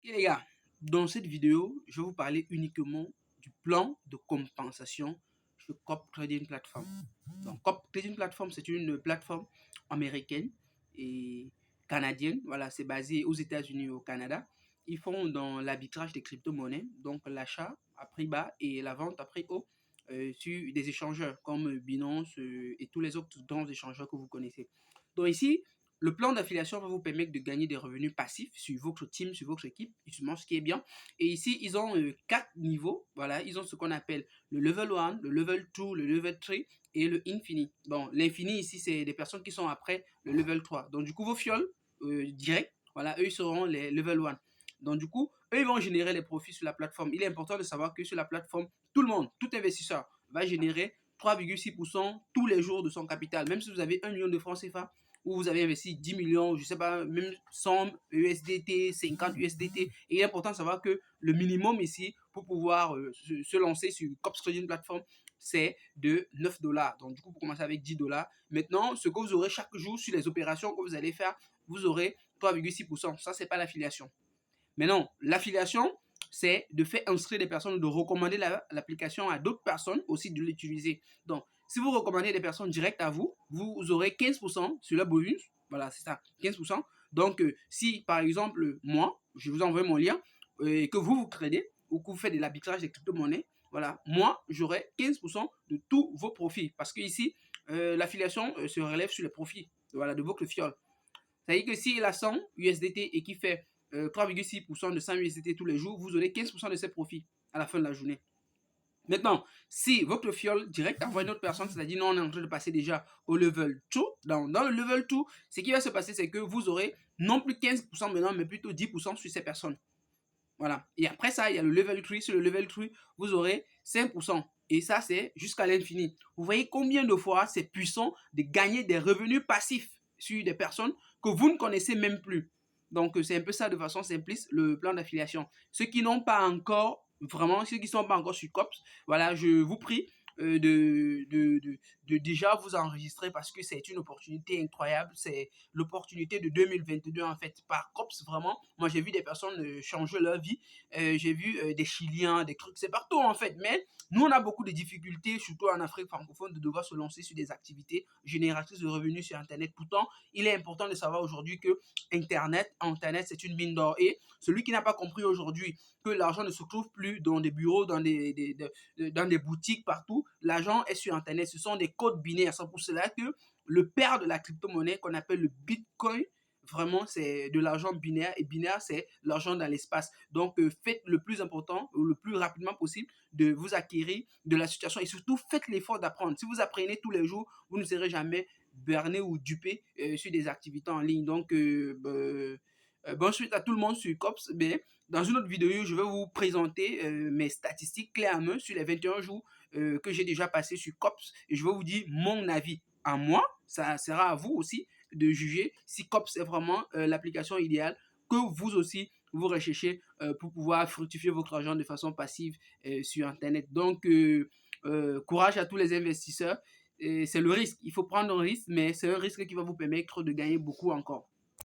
Ok les gars, dans cette vidéo, je vais vous parler uniquement du plan de compensation sur Cop Trading Platform. Donc Cop Trading Platform, c'est une plateforme américaine et canadienne. Voilà, c'est basé aux États-Unis et au Canada. Ils font dans l'arbitrage des crypto-monnaies, donc l'achat à prix bas et la vente à prix haut sur des échangeurs comme Binance et tous les autres grands échangeurs que vous connaissez. Donc ici, le plan d'affiliation va vous permettre de gagner des revenus passifs sur votre team, sur votre équipe, justement, ce qui est bien. Et ici, ils ont 4 niveaux. Voilà, ils ont ce qu'on appelle le level 1, le level 2, le level 3 et le infini. Bon, l'infini ici, c'est des personnes qui sont après le level 3. Donc, du coup, vos fioles direct, voilà, eux, ils seront les level 1. Donc, du coup, eux, ils vont générer les profits sur la plateforme. Il est important de savoir que sur la plateforme, tout le monde, tout investisseur va générer 3,6% tous les jours de son capital. Même si vous avez 1 million de francs CFA, où vous avez investi 10 millions, je ne sais pas, même 100 USDT, 50 USDT. Et il est important de savoir que le minimum ici pour pouvoir se lancer sur Cops Trading Platform, c'est de 9 dollars. Donc, du coup, vous commencez avec 10 dollars. Maintenant, ce que vous aurez chaque jour sur les opérations que vous allez faire, vous aurez 3,6%. Ça, c'est pas l'affiliation. Mais non, l'affiliation, c'est de faire inscrire des personnes, de recommander l'application à d'autres personnes aussi de l'utiliser. Donc, si vous recommandez des personnes directes à vous, vous aurez 15% sur le bonus. Voilà, c'est ça, 15%. Donc, si par exemple, moi, je vous envoie mon lien, et que vous tradez ou que vous faites de l'arbitrage des crypto-monnaies, voilà, moi, j'aurai 15% de tous vos profits. Parce que ici, l'affiliation se relève sur les profits, voilà, de votre fiole. C'est-à-dire que s'il a 100 USDT et qui fait 3,6% de 100 USDT tous les jours, vous aurez 15% de ses profits à la fin de la journée. Maintenant, si votre fiole direct envoie une autre personne, c'est-à-dire nous on est en train de passer déjà au level 2, dans le level 2, ce qui va se passer, c'est que vous aurez non plus 15% maintenant, mais plutôt 10% sur ces personnes. Voilà. Et après ça, il y a le level 3. Sur le level 3, vous aurez 5%. Et ça, c'est jusqu'à l'infini. Vous voyez combien de fois c'est puissant de gagner des revenus passifs sur des personnes que vous ne connaissez même plus. Donc, c'est un peu ça de façon simpliste, le plan d'affiliation. Ceux qui n'ont pas encore, vraiment, ceux qui ne sont pas encore sur COPS, voilà, je vous prie de déjà vous enregistrer parce que c'est une opportunité incroyable. C'est l'opportunité de 2022 en fait. Par COPS, vraiment, moi j'ai vu des personnes changer leur vie. J'ai vu des Chiliens, des trucs, c'est partout en fait. Mais nous, on a beaucoup de difficultés, surtout en Afrique francophone, de devoir se lancer sur des activités génératrices de revenus sur Internet. Pourtant, il est important de savoir aujourd'hui que Internet, c'est une mine d'or. Et celui qui n'a pas compris aujourd'hui que l'argent ne se trouve plus dans des bureaux, dans des boutiques partout, l'argent est sur Internet. Ce sont des codes binaires. C'est pour cela que le père de la crypto-monnaie qu'on appelle le Bitcoin, vraiment, c'est de l'argent binaire. Et binaire, c'est l'argent dans l'espace. Donc, faites le plus important, ou le plus rapidement possible, de vous acquérir de la situation. Et surtout, faites l'effort d'apprendre. Si vous apprenez tous les jours, vous ne serez jamais berné ou dupé sur des activités en ligne. Donc, bonne suite à tout le monde sur COPS. Mais dans une autre vidéo, je vais vous présenter mes statistiques clés à main sur les 21 jours que j'ai déjà passé sur COPS. Et je vais vous dire mon avis à moi. Ça sera à vous aussi de juger si COPS est vraiment l'application idéale que vous aussi vous recherchez pour pouvoir fructifier votre argent de façon passive sur Internet. Donc, courage à tous les investisseurs. C'est le risque. Il faut prendre un risque, mais c'est un risque qui va vous permettre de gagner beaucoup encore.